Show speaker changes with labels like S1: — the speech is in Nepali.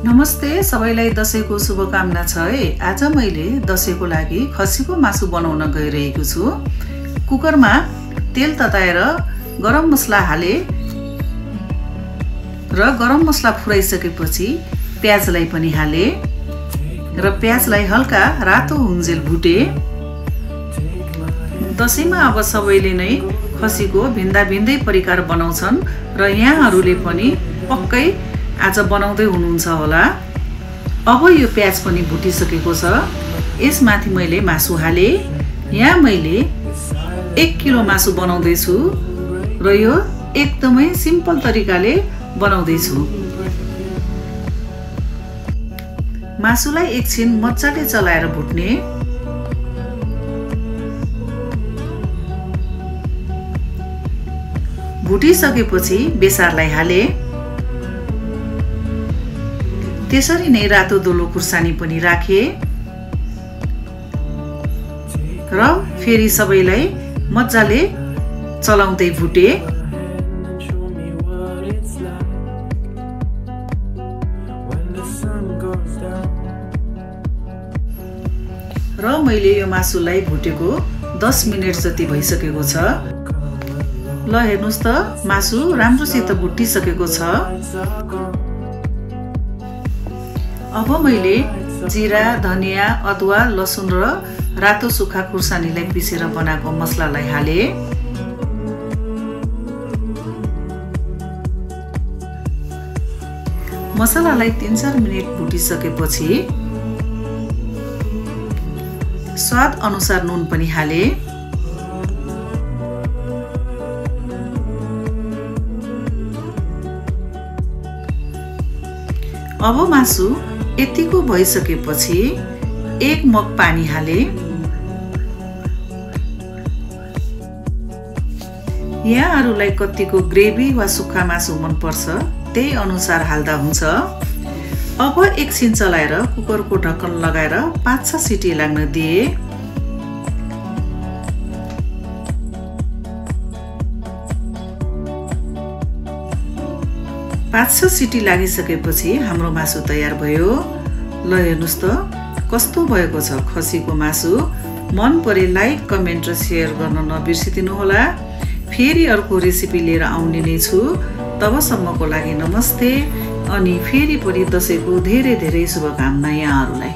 S1: नमस्ते सबैलाई दशैंको शुभकामना छ है। आज मैले दशैंको लागि खसीको मासु बनाउन गइरहेको छु। कुकरमा तेल तताएर गरम मसला हाले र गरम मसला फुराइसकेपछि प्याजलाई पनि हाले र प्याजलाई हल्का रातो हुन्जेल भुटे। दशैंमा अब सबैले नै खसीको भिन्दा भिन्दै परिकार बनाउँछन् र यहाँहरूले पनि पक्कै आज बनाउँदै हुनुहुन्छ होला। अब यो प्याज पनि भुटिसकेको छ। यसमाथि मैले मासु हाले। यहाँ मैले 1 किलो मासु बनाउँदै छु र यो एकदमै सिम्पल तरिकाले बनाउँदै छु। मासुलाई एकछिन मज्जाले चलाएर भुट्ने। भुटिसकेपछि बेसारलाई हाले। त्यसरी नै रातो दोलो खुर्सानी पनि राखे र फेरि सबैलाई मज्जाले चलाउँदै भुटे। र मैले यो मासुलाई भुटेको 10 मिनेट जति भइसकेको छ। ल हेर्नुस् त मासु राम्रोसित भुटिसकेको छ। अब मैले जिरा, धनिया, अदुवा, लसुन र रातो सुक्खा खुर्सानीलाई पिसेर बनाएको मसलालाई हाले। मसलालाई 3-4 मिनेट भुटिसकेपछि स्वाद अनुसार नुन पनि हाले। अब मासु यतिको भइसकेपछि 1 मग पानी हाले। यहाँहरूलाई कतिको ग्रेभी वा सुक्खा मासु मन पर्छ त्यही अनुसार हाल्दा हुन्छ। अब एकछिन चलाएर कुकरको ढक्कन लगाएर 5-6 सिटी लाग्न दिए। 5-6 सिटी लागिसकेपछि हाम्रो मासु तयार भयो। ल हेर्नुस् त कस्तो भएको छ खसीको मासु। मन परे लाइक, कमेन्ट र शेयर गर्न नबिर्सिदिनु होला। फेरि अर्को रेसिपी लिएर आउने नै छु। तबसम्मको लागि नमस्ते। अनि फेरि पनि दशैंको धेरै धेरै शुभकामना यहाँहरूलाई।